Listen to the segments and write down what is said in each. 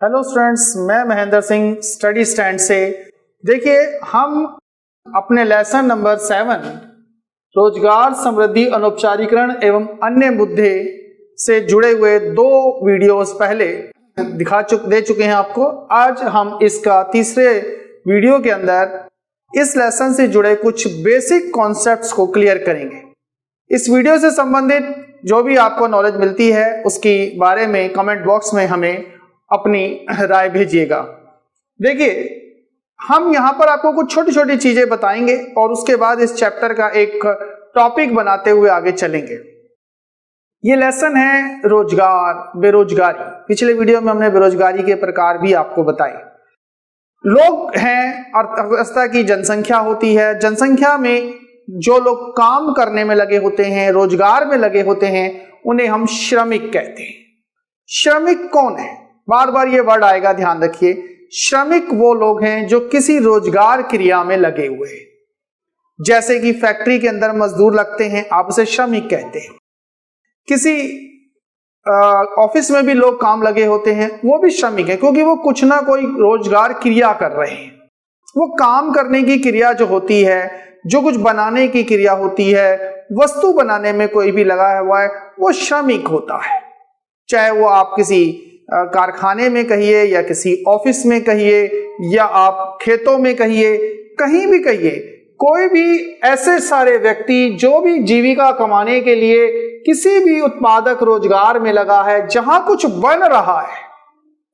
Hello students, मैं Mahendra Singh study stand से। देखिए, हम अपने लेसन नंबर 7 रोजगार समृद्धि अनौपचारिकरण एवं अन्य मुद्दे से जुड़े हुए 2 वीडियोस पहले दे चुके हैं आपको। आज हम इसका तीसरे वीडियो के अंदर इस लेसन से जुड़े कुछ बेसिक कॉन्सेप्ट्स को क्लियर करेंगे। इस वीडियो से संबंधित जो भी आपको नॉलेज मिलती है उसके बारे में कमेंट बॉक्स में हमें अपनी राय भेजिएगा। देखिए, हम यहाँ पर आपको कुछ छोटी छोटी चीजें बताएंगे और उसके बाद इस चैप्टर का एक टॉपिक बनाते हुए आगे चलेंगे। ये लेसन है रोजगार, बेरोजगारी। पिछले वीडियो में हमने बेरोजगारी के प्रकार भी आपको बताए। लोग हैं, अर्थव्यवस्था की जनसंख्या होती है। जनसंख्या में जो लोग काम करने में लगे होते हैं, रोजगार में लगे होते हैं, उन्हें हम श्रमिक कहते हैं। श्रमिक कौन है? बार बार ये वर्ड आएगा, ध्यान रखिए। श्रमिक वो लोग हैं जो किसी रोजगार क्रिया में लगे हुए हैं। जैसे कि फैक्ट्री के अंदर मजदूर लगते हैं, आप उसे श्रमिक कहते हैं। किसी ऑफिस में भी लोग काम लगे होते हैं, वो भी श्रमिक है, क्योंकि वो कुछ ना कोई रोजगार क्रिया कर रहे हैं। वो काम करने की क्रिया जो होती है, जो कुछ बनाने की क्रिया होती है, वस्तु बनाने में कोई भी लगा हुआ है, वो श्रमिक होता है। चाहे वो आप किसी कारखाने में कहिए या किसी ऑफिस में कहिए या आप खेतों में कहिए, कहीं भी कहिए, कोई भी ऐसे सारे व्यक्ति जो भी जीविका कमाने के लिए किसी भी उत्पादक रोजगार में लगा है, जहां कुछ बन रहा है,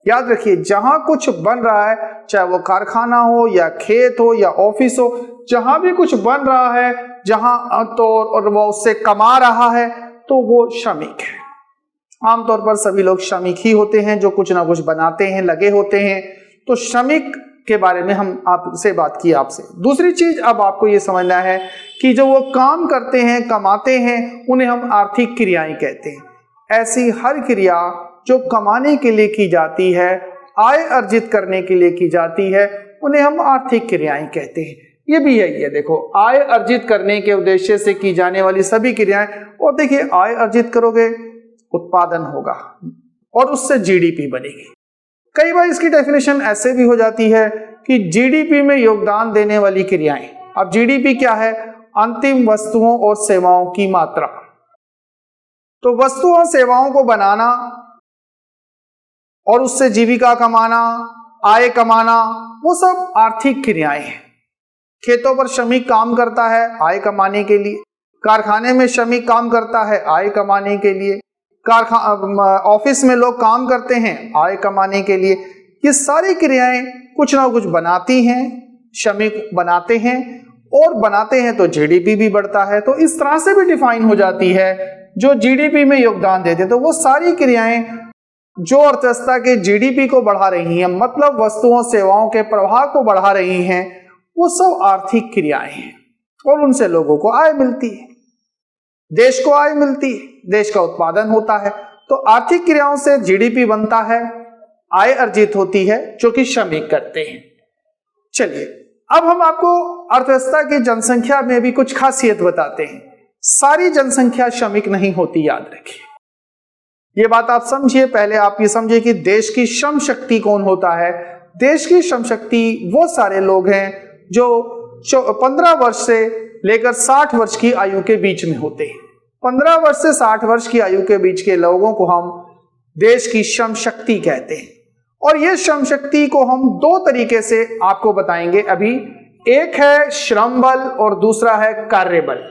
याद रखिए, जहां कुछ बन रहा है, चाहे वो कारखाना हो या खेत हो या ऑफिस हो, जहां भी कुछ बन रहा है, जहां तो और वो उससे कमा रहा है, तो वो श्रमिक है। आमतौर पर सभी लोग श्रमिक ही होते हैं जो कुछ ना कुछ बनाते हैं, लगे होते हैं। तो श्रमिक के बारे में हम आपसे बात की आपसे। दूसरी चीज अब आपको ये समझना है कि जो वो काम करते हैं, कमाते हैं, उन्हें हम आर्थिक क्रियाएं कहते हैं। ऐसी हर क्रिया जो कमाने के लिए की जाती है, आय अर्जित करने के लिए की जाती है, उन्हें हम आर्थिक क्रियाएं कहते हैं। ये भी है, ये देखो, आय अर्जित करने के उद्देश्य से की जाने वाली सभी क्रियाएं। और देखिए, आय अर्जित करोगे, उत्पादन होगा और उससे जीडीपी बनेगी। कई बार इसकी डेफिनेशन ऐसे भी हो जाती है कि जीडीपी में योगदान देने वाली क्रियाएं। अब जीडीपी क्या है? अंतिम वस्तुओं और सेवाओं की मात्रा। तो वस्तुओं और सेवाओं को बनाना और उससे जीविका कमाना, आय कमाना, वो सब आर्थिक क्रियाएं हैं। खेतों पर श्रमिक काम करता है आय कमाने के लिए, कारखाने में श्रमिक काम करता है आय कमाने के लिए, ऑफिस में लोग काम करते हैं आय कमाने के लिए। ये सारी क्रियाएं कुछ ना कुछ बनाती हैं, श्रमिक बनाते हैं, और बनाते हैं तो जीडीपी भी बढ़ता है। तो इस तरह से भी डिफाइन हो जाती है जो जीडीपी में योगदान देते। तो वो सारी क्रियाएं जो अर्थव्यवस्था के जीडीपी को बढ़ा रही हैं, मतलब वस्तुओं सेवाओं के प्रवाह को बढ़ा रही हैं, वो सब आर्थिक क्रियाएं हैं और उनसे लोगों को आय मिलती है, देश को आय मिलती है, देश का उत्पादन होता है। तो आर्थिक क्रियाओं से जीडीपी बनता है, आय अर्जित होती है, जो कि श्रमिक करते हैं। चलिए, अब हम आपको अर्थव्यवस्था की जनसंख्या में भी कुछ खासियत बताते हैं। सारी जनसंख्या श्रमिक नहीं होती, याद रखिए। ये बात आप समझिए। पहले आप ये समझिए कि देश की श्रम शक्ति कौन होता है। देश की श्रम शक्ति वो सारे लोग हैं जो 15 वर्ष से लेकर 60 वर्ष की आयु के बीच में होते हैं। 15 वर्ष से 60 वर्ष की आयु के बीच के लोगों को हम देश की श्रम शक्ति कहते हैं। और ये श्रम शक्ति को हम 2 तरीके से आपको बताएंगे अभी। एक है श्रम बल और दूसरा है कार्यबल।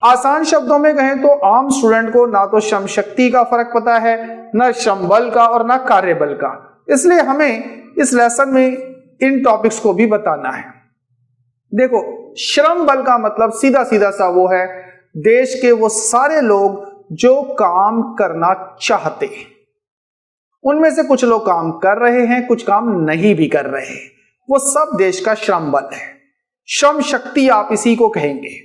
आसान शब्दों में कहें तो आम स्टूडेंट को ना तो श्रम शक्ति का फर्क पता है, ना श्रम बल का और ना कार्यबल का। इसलिए हमें इस लेसन में इन टॉपिक्स को भी बताना है। देखो, श्रम बल का मतलब सीधा सीधा सा वो है देश के वो सारे लोग जो काम करना चाहते हैं। उनमें से कुछ लोग काम कर रहे हैं, कुछ काम नहीं भी कर रहे हैं, वो सब देश का श्रम बल है। श्रम शक्ति आप इसी को कहेंगे।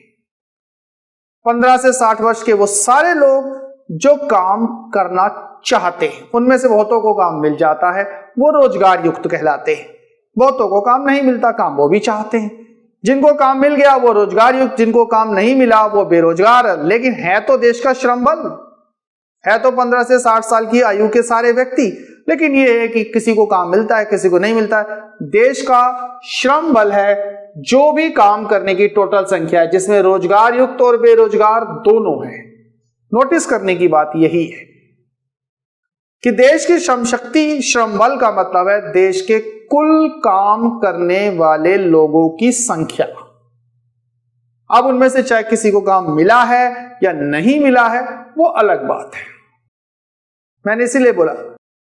15 से 60 वर्ष के वो सारे लोग जो काम करना चाहते हैं, उनमें से बहुतों को काम मिल जाता है, वो रोजगार युक्त कहलाते हैं। बहुतों को काम नहीं मिलता, काम वो भी चाहते हैं। जिनको काम मिल गया वो रोजगार युक्त, जिनको काम नहीं मिला वो बेरोजगार। लेकिन है तो देश का श्रम बल, है तो 15 से 60 साल की आयु के सारे व्यक्ति, लेकिन ये है कि किसी को काम मिलता है, किसी को नहीं मिलता है। देश का श्रम बल है जो भी काम करने की टोटल संख्या है, जिसमें रोजगार युक्त और बेरोजगार दोनों है। नोटिस करने की बात यही है कि देश की श्रम शक्ति, श्रम बल का मतलब है देश के कुल काम करने वाले लोगों की संख्या। अब उनमें से चाहे किसी को काम मिला है या नहीं मिला है वो अलग बात है। मैंने इसीलिए बोला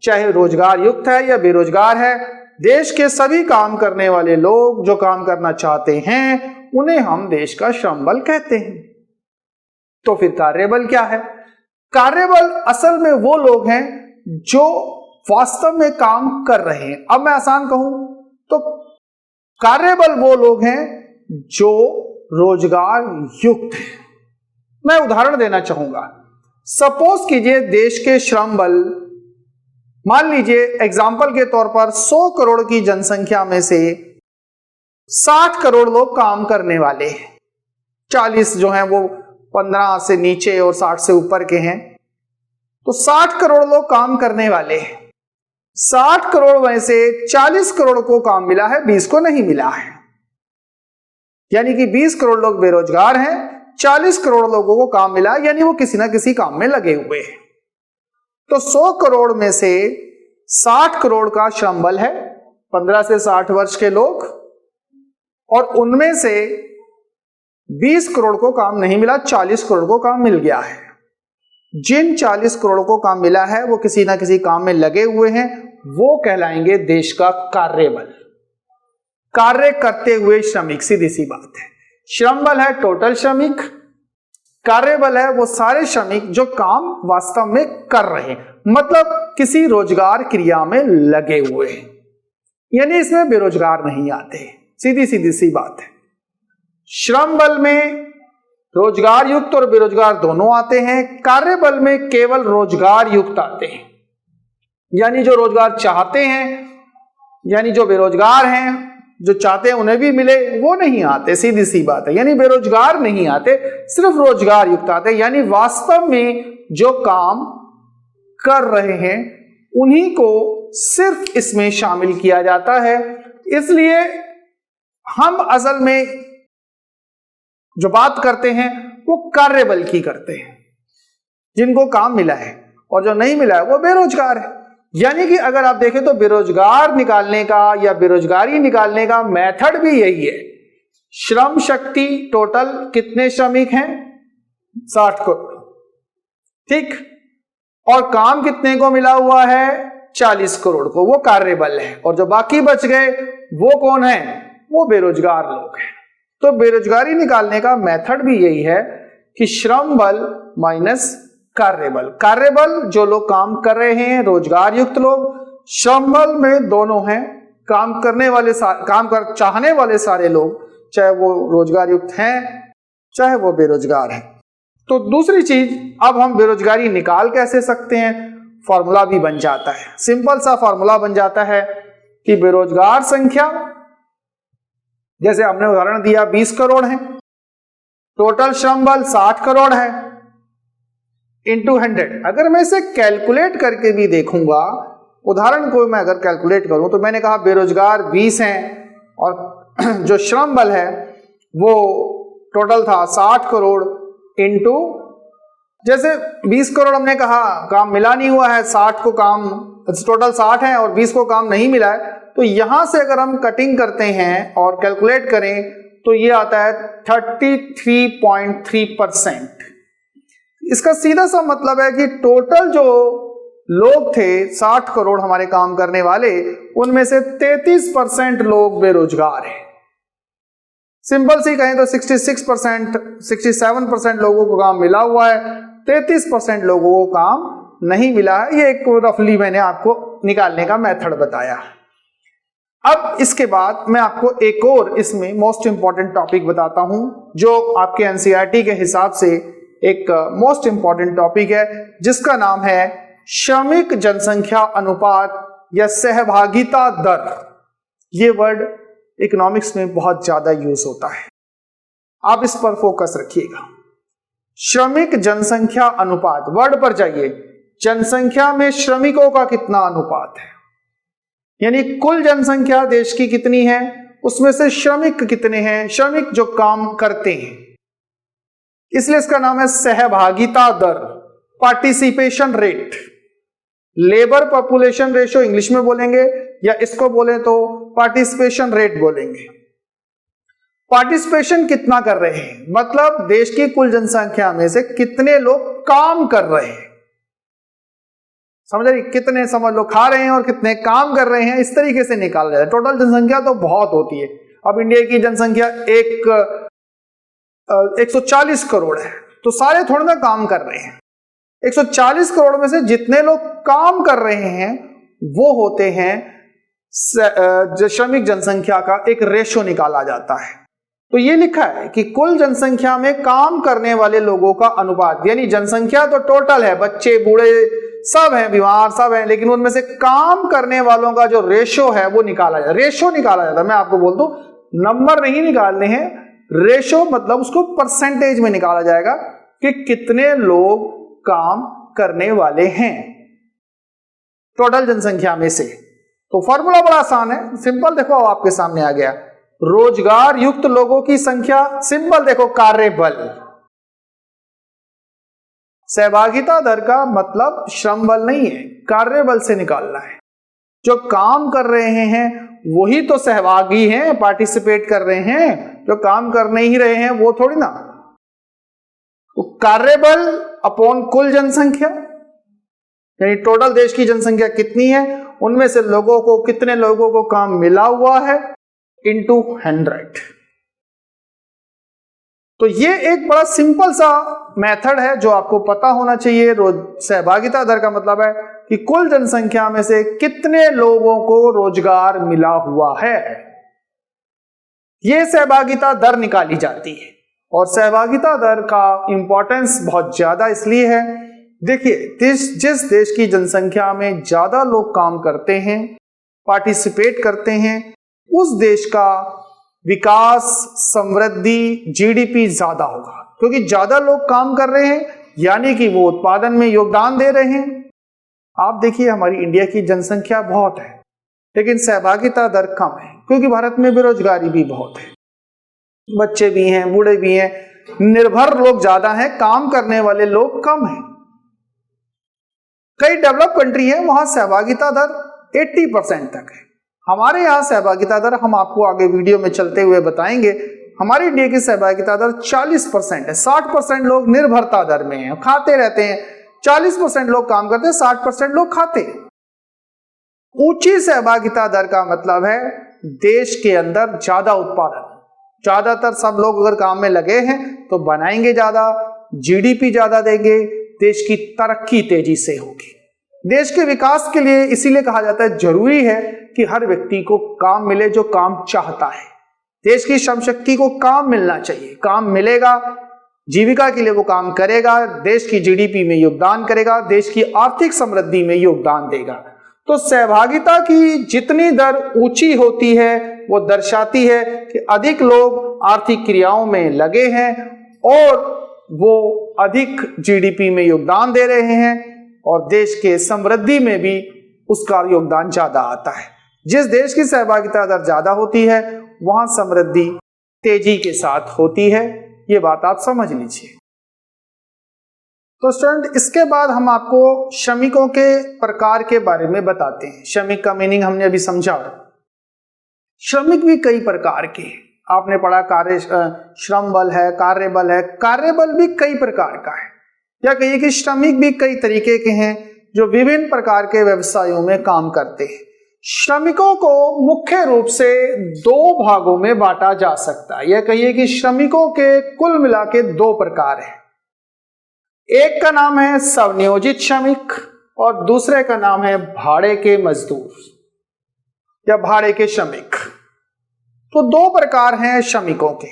चाहे रोजगार युक्त है या बेरोजगार है, देश के सभी काम करने वाले लोग जो काम करना चाहते हैं उन्हें हम देश का श्रम बल कहते हैं। तो फिर कार्यबल क्या है? कार्यबल असल में वो लोग हैं जो वास्तव में काम कर रहे हैं। अब मैं आसान कहूं तो कार्यबल वो लोग हैं जो रोजगार युक्त है। मैं उदाहरण देना चाहूंगा। सपोज कीजिए देश के श्रम बल, मान लीजिए एग्जाम्पल के तौर पर 100 करोड़ की जनसंख्या में से 60 करोड़ लोग काम करने वाले हैं, 40 जो हैं वो 15 से नीचे और 60 से ऊपर के हैं, तो 60 करोड़ लोग काम करने वाले हैं। 60 करोड़ में से 40 करोड़ को काम मिला है, 20 को नहीं मिला है, यानी कि 20 करोड़ लोग बेरोजगार हैं, 40 करोड़ लोगों को काम मिला है, यानी वो किसी ना किसी काम में लगे हुए हैं। तो 100 करोड़ में से 60 करोड़ का श्रम बल है, 15 से 60 वर्ष के लोग, और उनमें से 20 करोड़ को काम नहीं मिला, 40 करोड़ को काम मिल गया है। जिन 40 करोड़ को काम मिला है वो किसी ना किसी काम में लगे हुए हैं, वो कहलाएंगे देश का कार्यबल, कार्य करते हुए श्रमिक। सीधी सी बात है। श्रम बल है टोटल श्रमिक, कार्यबल है वो सारे श्रमिक जो काम वास्तव में कर रहे हैं, मतलब किसी रोजगार क्रिया में लगे हुए हैं, यानी इसमें बेरोजगार नहीं आते। सीधी सीधी सी बात है। श्रम बल में रोजगार युक्त और बेरोजगार दोनों आते हैं, कार्यबल में केवल रोजगार युक्त आते हैं, यानी जो रोजगार चाहते हैं, यानी जो बेरोजगार हैं, जो चाहते हैं उन्हें भी मिले, वो नहीं आते। सीधी सी बात है। यानी बेरोजगार नहीं आते, सिर्फ रोजगार युक्त आते हैं, यानी वास्तव में जो काम कर रहे हैं उन्हीं को सिर्फ इसमें शामिल किया जाता है। इसलिए हम असल में जो बात करते हैं वो कार्यबल की करते हैं, जिनको काम मिला है, और जो नहीं मिला है वो बेरोजगार है। यानी कि अगर आप देखें तो बेरोजगार निकालने का या बेरोजगारी निकालने का मेथड भी यही है। श्रम शक्ति टोटल कितने श्रमिक हैं? 60 करोड़, ठीक, और काम कितने को मिला हुआ है? 40 करोड़ को, वो कार्यबल है, और जो बाकी बच गए वो कौन है? वो बेरोजगार लोग हैं। तो बेरोजगारी निकालने का मेथड भी यही है कि श्रम बल माइनस कार्यबल। कार्यबल जो लोग काम कर रहे हैं, रोजगार युक्त लोग, श्रम बल में दोनों हैं, काम करने वाले चाहने वाले सारे लोग, चाहे वो रोजगार युक्त हैं चाहे वो बेरोजगार हैं। तो दूसरी चीज, अब हम बेरोजगारी निकाल कैसे सकते हैं? फॉर्मूला भी बन जाता है, सिंपल सा फॉर्मूला बन जाता है कि बेरोजगार संख्या, जैसे हमने उदाहरण दिया 20 करोड़ है, टोटल श्रम बल 60 करोड़ है, इंटू 100। अगर मैं इसे कैलकुलेट करके भी देखूंगा, उदाहरण को मैं अगर कैलकुलेट करूं, तो मैंने कहा बेरोजगार 20 हैं और जो श्रम बल है वो टोटल था 60 करोड़, इंटू, जैसे 20 करोड़ हमने कहा काम मिला नहीं हुआ है, 60 को काम, टोटल 60 है और 20 को काम नहीं मिला है, तो यहां से अगर हम कटिंग करते हैं और कैलकुलेट करें तो ये आता है 33.3%। इसका सीधा सा मतलब है कि टोटल जो लोग थे 60 करोड़ हमारे काम करने वाले, उनमें से 33% लोग बेरोजगार हैं। सिंपल सी कहें तो 66%, 67% लोगों को काम मिला हुआ है, 33% लोगों को काम नहीं मिला है। ये एक रफली मैंने आपको निकालने का मेथड बताया। अब इसके बाद मैं आपको एक और इसमें मोस्ट इंपॉर्टेंट टॉपिक बताता हूं, जो आपके एनसीईआरटी के हिसाब से एक मोस्ट इंपॉर्टेंट टॉपिक है, जिसका नाम है श्रमिक जनसंख्या अनुपात या सहभागिता दर। ये वर्ड इकोनॉमिक्स में बहुत ज्यादा यूज होता है, आप इस पर फोकस रखिएगा। श्रमिक जनसंख्या अनुपात, वर्ड पर जाइए, जनसंख्या में श्रमिकों का कितना अनुपात है, यानी कुल जनसंख्या देश की कितनी है, उसमें से श्रमिक कितने हैं, श्रमिक जो काम करते हैं, इसलिए इसका नाम है सहभागिता दर, participation rate. Labour population ratio English में बोलेंगे, या इसको बोले तो पार्टिसिपेशन रेट बोलेंगे। पार्टिसिपेशन कितना कर रहे हैं, मतलब देश की कुल जनसंख्या में से कितने लोग काम कर रहे हैं, समझ रही, कितने समझ लो खा रहे हैं और कितने काम कर रहे हैं, इस तरीके से निकाला जाए। टोटल जनसंख्या तो बहुत होती है। अब इंडिया की जनसंख्या 140 करोड़ है, तो सारे थोड़े ना काम कर रहे हैं। 140 करोड़ में से जितने लोग काम कर रहे हैं वो होते हैं श्रमिक जनसंख्या का एक रेशो निकाला जाता है। तो ये लिखा है कि कुल जनसंख्या में काम करने वाले लोगों का अनुपात, यानी जनसंख्या तो टोटल है, बच्चे बूढ़े सब हैं, बीमार सब हैं, लेकिन उनमें से काम करने वालों का जो रेशो है वो निकाला जाता है। रेशो निकाला जाता है, मैं आपको बोल दूं, नंबर नहीं निकालने हैं, रेशो मतलब उसको परसेंटेज में निकाला जाएगा कि कितने लोग काम करने वाले हैं टोटल जनसंख्या में से। तो फॉर्मूला बड़ा आसान है, सिंपल, देखो आपके सामने आ गया। रोजगार युक्त लोगों की संख्या, सिंपल देखो, कार्यबल। सहभागिता दर का मतलब श्रम बल नहीं है, कार्यबल से निकालना है। जो काम कर रहे हैं वही तो सहभागी हैं, पार्टिसिपेट कर रहे हैं, जो काम कर नहीं रहे हैं वो थोड़ी ना। तो कार्यबल अपॉन कुल जनसंख्या, यानी टोटल देश की जनसंख्या कितनी है, उनमें से लोगों को, कितने लोगों को काम मिला हुआ है, इंटू 100। तो ये एक बड़ा सिंपल सा मेथड है जो आपको पता होना चाहिए। सहभागिता दर का मतलब है कि कुल जनसंख्या में से कितने लोगों को रोजगार मिला हुआ है, यह सहभागिता दर निकाली जाती है। और सहभागिता दर का इंपॉर्टेंस बहुत ज्यादा इसलिए है, देखिए जिस देश की जनसंख्या में ज्यादा लोग काम करते हैं, पार्टिसिपेट करते हैं, उस देश का विकास, समृद्धि, जीडीपी ज्यादा होगा, क्योंकि ज्यादा लोग काम कर रहे हैं यानी कि वो उत्पादन में योगदान दे रहे हैं। आप देखिए हमारी इंडिया की जनसंख्या बहुत है लेकिन सहभागिता दर कम है, क्योंकि भारत में बेरोजगारी भी बहुत है, बच्चे भी हैं, बूढ़े भी हैं, निर्भर लोग ज्यादा हैं, काम करने वाले लोग कम हैं। कई डेवलप कंट्री हैं वहां सहभागिता दर 80% तक है। हमारे यहाँ सहभागिता दर, हम आपको आगे वीडियो में चलते हुए बताएंगे, हमारी इंडिया की सहभागिता दर 40% है। 60% लोग निर्भरता दर में हैं, खाते रहते हैं, 40% लोग काम करते हैं, 60% लोग खाते हैं। ऊंची सहभागिता दर का मतलब है देश के अंदर ज्यादा उत्पादन, ज्यादातर सब लोग अगर काम में लगे हैं तो बनाएंगे ज्यादा, जीडीपी ज्यादा देंगे, देश की तरक्की तेजी से होगी। देश के विकास के लिए इसीलिए कहा जाता है जरूरी है कि हर व्यक्ति को काम मिले जो काम चाहता है। देश की श्रम शक्ति को काम मिलना चाहिए, काम मिलेगा, जीविका के लिए वो काम करेगा, देश की जीडीपी में योगदान करेगा, देश की आर्थिक समृद्धि में योगदान देगा। तो सहभागिता की जितनी दर ऊंची होती है वो दर्शाती है कि अधिक लोग आर्थिक क्रियाओं में लगे हैं और वो अधिक जीडीपी में योगदान दे रहे हैं और देश के समृद्धि में भी उसका योगदान ज्यादा आता है। जिस देश की सहभागिता दर ज्यादा होती है वहां समृद्धि तेजी के साथ होती है, ये बात आप समझ लीजिए। तो स्टूडेंट, इसके बाद हम आपको श्रमिकों के प्रकार के बारे में बताते हैं। श्रमिक का मीनिंग हमने अभी समझा। श्रमिक भी कई प्रकार के, आपने पढ़ा श्रम बल है, कार्यबल है, कार्यबल भी कई प्रकार का है, या कहिए कि श्रमिक भी कई तरीके के हैं जो विभिन्न प्रकार के व्यवसायों में काम करते हैं। श्रमिकों को मुख्य रूप से दो भागों में बांटा जा सकता है, यह कहिए कि श्रमिकों के कुल मिला के दो प्रकार हैं। एक का नाम है स्वनियोजित श्रमिक और दूसरे का नाम है भाड़े के मजदूर या भाड़े के श्रमिक। तो दो प्रकार हैं श्रमिकों के,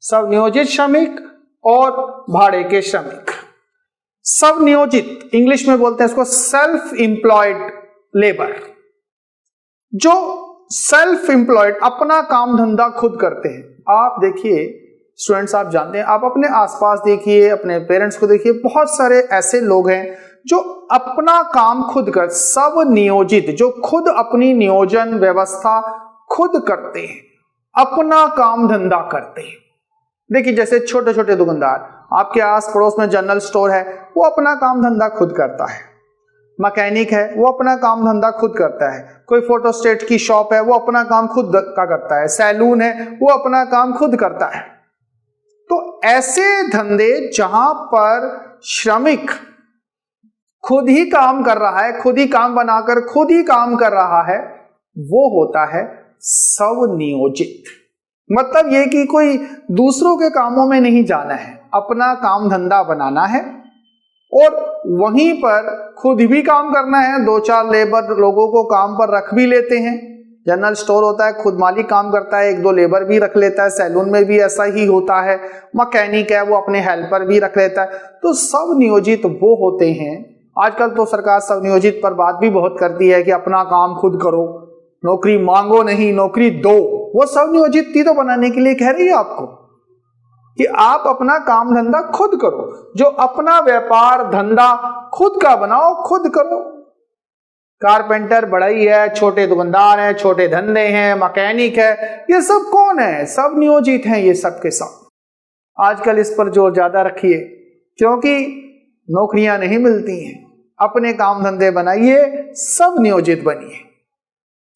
स्वनियोजित श्रमिक और भाड़े के श्रमिक। स्वनियोजित इंग्लिश में बोलते हैं इसको सेल्फ एम्प्लॉयड लेबर। जो सेल्फ एम्प्लॉयड, अपना काम धंधा खुद करते हैं। आप देखिए स्टूडेंट्स आप जानते हैं, आप अपने आसपास देखिए, अपने पेरेंट्स को देखिए, बहुत सारे ऐसे लोग हैं जो अपना काम खुद कर, सब नियोजित, जो खुद अपनी नियोजन व्यवस्था खुद करते हैं, अपना काम धंधा करते हैं। देखिए जैसे छोटे छोटे दुकानदार, आपके आस पड़ोस में जनरल स्टोर है, वो अपना काम धंधा खुद करता है। मैकेनिक है, वो अपना काम धंधा खुद करता है। कोई फोटोस्टेट की शॉप है, वो अपना काम खुद का करता है। सैलून है, वो अपना काम खुद करता है। तो ऐसे धंधे जहां पर श्रमिक खुद ही काम कर रहा है, खुद ही काम बनाकर खुद ही काम कर रहा है, वो होता है स्वनियोजित। मतलब ये कि कोई दूसरों के कामों में नहीं जाना है, अपना काम धंधा बनाना है और वहीं पर खुद भी काम करना है। 2-4 लेबर लोगों को काम पर रख भी लेते हैं। जनरल स्टोर होता है, खुद मालिक काम करता है, 1-2 लेबर भी रख लेता है। सैलून में भी ऐसा ही होता है। मैकेनिक है, वो अपने हेल्पर भी रख लेता है। तो सब नियोजित वो होते हैं। आजकल तो सरकार सब नियोजित पर बात भी बहुत करती है कि अपना काम खुद करो, नौकरी मांगो नहीं, नौकरी दो। वो सब नियोजित तो बनाने के लिए कह रही है आपको कि आप अपना काम धंधा खुद करो, जो अपना व्यापार धंधा खुद का बनाओ, खुद करो। कारपेंटर बढ़ई है, छोटे दुकानदार हैं, छोटे धंधे हैं, मैकेनिक है, ये सब कौन है? सब नियोजित हैं ये सब के सब। आजकल इस पर जोर ज्यादा रखिए क्योंकि नौकरियां नहीं मिलती हैं। अपने काम धंधे बनाइए, सब नियोजित बनिए।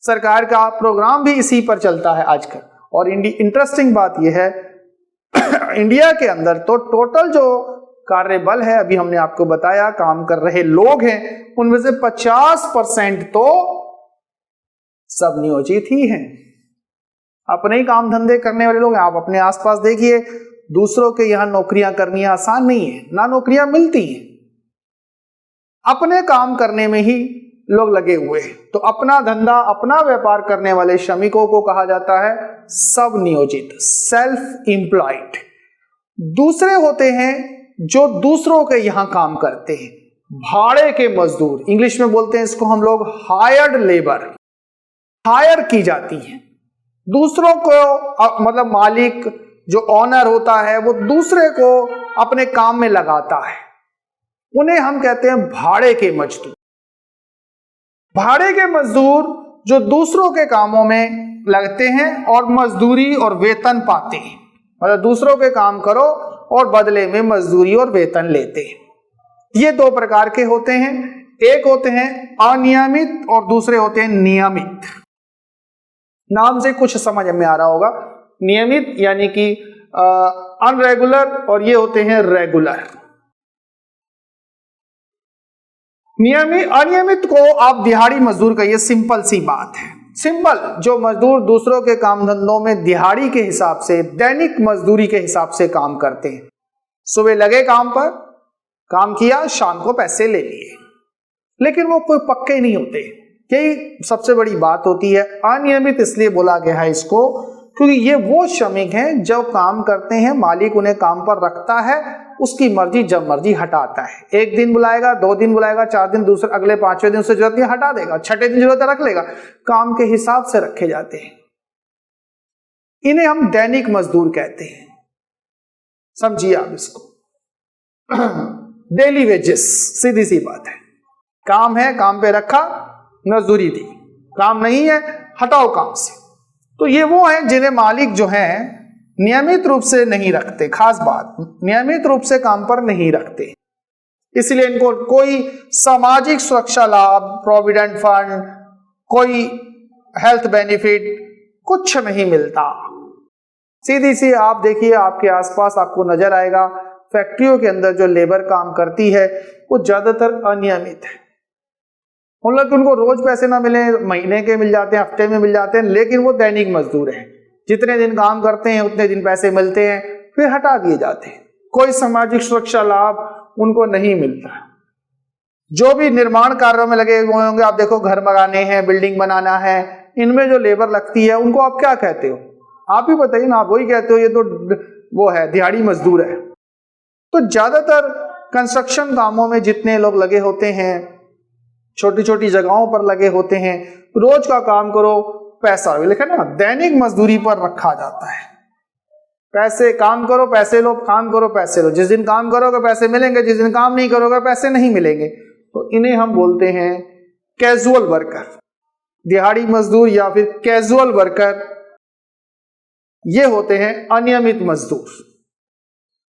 सरकार का प्रोग्राम भी इसी पर चलता है आजकल। और इंटरेस्टिंग बात यह है इंडिया के अंदर तो टोटल जो कार्यबल है, अभी हमने आपको बताया काम कर रहे लोग हैं, उनमें से 50% तो सब नियोजित ही हैं, अपने ही काम धंधे करने वाले लोग हैं। आप अपने आसपास देखिए, दूसरों के यहां नौकरियां करनी आसान नहीं है, ना नौकरियां मिलती हैं। अपने काम करने में ही लोग लगे हुए हैं। तो अपना धंधा, अपना व्यापार करने वाले श्रमिकों को कहा जाता है सब नियोजित, सेल्फ एम्प्लॉयड। दूसरे होते हैं जो दूसरों के यहां काम करते हैं, भाड़े के मजदूर, इंग्लिश में बोलते हैं इसको हम लोग हायर्ड लेबर। हायर की जाती है दूसरों को, मतलब मालिक जो ऑनर होता है वो दूसरे को अपने काम में लगाता है, उन्हें हम कहते हैं भाड़े के मजदूर। भाड़े के मजदूर जो दूसरों के कामों में लगते हैं और मजदूरी और वेतन पाते हैं, मतलब दूसरों के काम करो और बदले में मजदूरी और वेतन लेते हैं। ये 2 प्रकार के होते हैं, एक होते हैं अनियमित और दूसरे होते हैं नियमित। नाम से कुछ समझ में आ रहा होगा, नियमित यानी कि अनरेगुलर और ये होते हैं रेगुलर। अनियमित को आप दिहाड़ी मजदूर कहिए, सिंपल सी बात है। सिंपल, जो मजदूर दूसरों के काम धंधों में दिहाड़ी के हिसाब से, दैनिक मजदूरी के हिसाब से काम करते हैं। सुबह लगे काम पर, काम किया, शाम को पैसे ले लिए, लेकिन वो कोई पक्के नहीं होते। यही सबसे बड़ी बात होती है। अनियमित इसलिए बोला गया है इसको क्योंकि ये वो श्रमिक हैं जो काम करते हैं, मालिक उन्हें काम पर रखता है, उसकी मर्जी जब मर्जी हटाता है। 1 दिन बुलाएगा, 2 दिन बुलाएगा, 4 दिन, दूसरे अगले 5वें दिन से जरूरत नहीं हटा देगा, 6ठे दिन जरूरत है रख लेगा। काम के हिसाब से रखे जाते हैं। इन्हें हम दैनिक मजदूर कहते हैं। समझिए आप इसको। डेली वेजेस, सीधी सी बात है। काम है, काम पे रखा, मजदूरी दी। काम नहीं है, हटाओ काम से। तो ये वो हैं जिन्हें मालिक जो हैं नियमित रूप से नहीं रखते। खास बात, नियमित रूप से काम पर नहीं रखते, इसलिए इनको कोई सामाजिक सुरक्षा लाभ, प्रोविडेंट फंड, कोई हेल्थ बेनिफिट कुछ नहीं मिलता। सीधी सी आप देखिए, आपके आसपास आपको नजर आएगा, फैक्ट्रियों के अंदर जो लेबर काम करती है वो ज्यादातर अनियमित है। मतलब उनको रोज पैसे ना मिले, महीने के मिल जाते हैं, हफ्ते में मिल जाते हैं, लेकिन वो दैनिक मजदूर हैं। जितने दिन काम करते हैं उतने दिन पैसे मिलते हैं, फिर हटा दिए जाते हैं। कोई सामाजिक सुरक्षा लाभ उनको नहीं मिलता। जो भी निर्माण कार्यों में लगे हुए होंगे, आप देखो घर बनाने हैं, बिल्डिंग बनाना है, इनमें जो लेबर लगती है उनको आप क्या कहते हो? आप ही बताइए ना, आप वही कहते हो ये तो वो है, दिहाड़ी मजदूर है। तो ज्यादातर कंस्ट्रक्शन कामों में जितने लोग लगे होते हैं, छोटी छोटी जगहों पर लगे होते हैं, रोज का काम करो, पैसा लिखा ना, दैनिक मजदूरी पर रखा जाता है। पैसे, काम करो पैसे लो, काम करो पैसे लो। जिस दिन काम करोगे पैसे मिलेंगे, जिस दिन काम नहीं करोगे पैसे नहीं मिलेंगे। तो इन्हें हम बोलते हैं कैजुअल वर्कर, दिहाड़ी मजदूर या फिर कैजुअल वर्कर। ये होते हैं अनियमित मजदूर।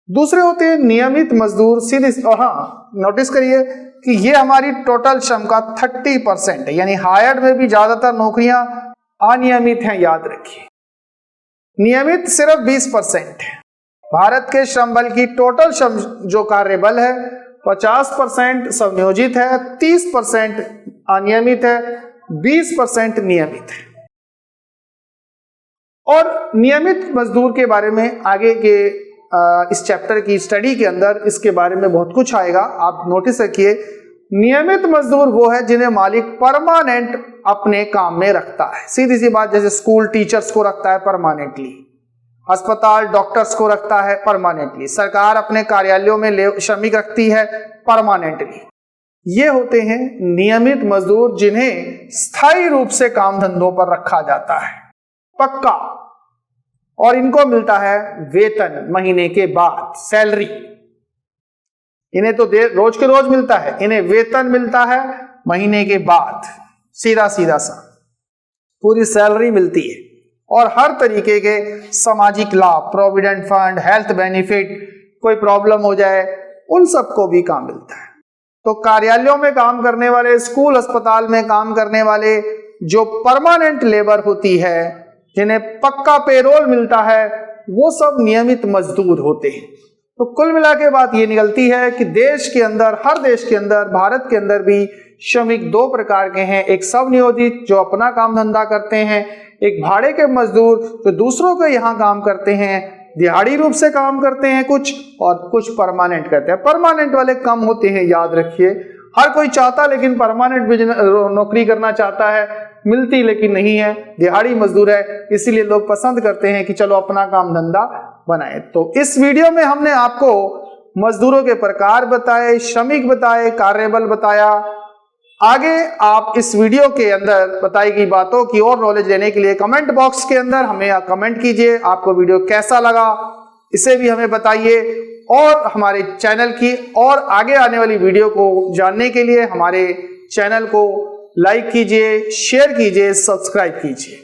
दूसरे होते हैं नियमित मजदूर, सीधे। और हाँ, नोटिस करिए कि ये हमारी टोटल श्रम का 30% है, यानी हायर्ड में भी ज्यादातर नौकरियां अनियमित हैं, याद रखिए। नियमित सिर्फ 20% है। भारत के श्रम बल की टोटल श्रम जो कार्यबल है 50% संयोजित है, 30% अनियमित है, 20% नियमित है। और नियमित मजदूर के बारे में आगे के इस चैप्टर की स्टडी के अंदर इसके बारे में बहुत कुछ आएगा, आप नोटिस रखिए। नियमित मजदूर वो है जिन्हें मालिक परमानेंट अपने काम में रखता है। सीधी सी बात, जैसे स्कूल टीचर्स को रखता है परमानेंटली, अस्पताल डॉक्टर्स को रखता है परमानेंटली, सरकार अपने कार्यालयों में श्रमिक रखती है परमानेंटली। ये होते हैं नियमित मजदूर जिन्हें स्थायी रूप से काम धंधों पर रखा जाता है, पक्का। और इनको मिलता है वेतन महीने के बाद, सैलरी। इन्हें तो रोज के रोज मिलता है, इन्हें वेतन मिलता है महीने के बाद, सीधा सीधा सा पूरी सैलरी मिलती है। और हर तरीके के सामाजिक लाभ, प्रोविडेंट फंड, हेल्थ बेनिफिट, कोई प्रॉब्लम हो जाए उन सबको भी काम मिलता है। तो कार्यालयों में काम करने वाले, स्कूल अस्पताल में काम करने वाले जो परमानेंट लेबर होती है, जिन्हें पक्का पेरोल मिलता है, वो सब नियमित मजदूर होते हैं। तो कुल मिला के बात ये निकलती है कि देश के अंदर, हर देश के अंदर, भारत के अंदर भी श्रमिक दो प्रकार के हैं। एक स्वनियोजित जो अपना काम धंधा करते हैं, एक भाड़े के मजदूर जो दूसरों के यहाँ काम करते हैं, दिहाड़ी रूप से काम करते हैं कुछ, और कुछ परमानेंट करते हैं। परमानेंट वाले कम होते हैं, याद रखिए। हर कोई चाहता लेकिन परमानेंट बिजनेस नौकरी करना चाहता है, मिलती लेकिन नहीं है, दिहाड़ी मजदूर है, इसीलिए लोग पसंद करते हैं कि चलो अपना काम धंधा बनाए। तो इस वीडियो में हमने आपको मजदूरों के प्रकार बताए, श्रमिक बताए, कार्यबल बताया। आगे आप इस वीडियो के अंदर बताई गई बातों की और नॉलेज लेने के लिए कमेंट बॉक्स के अंदर हमें कमेंट कीजिए, आपको वीडियो कैसा लगा इसे भी हमें बताइए। और हमारे चैनल की और आगे आने वाली वीडियो को जानने के लिए हमारे चैनल को लाइक कीजिए, शेयर कीजिए, सब्सक्राइब कीजिए।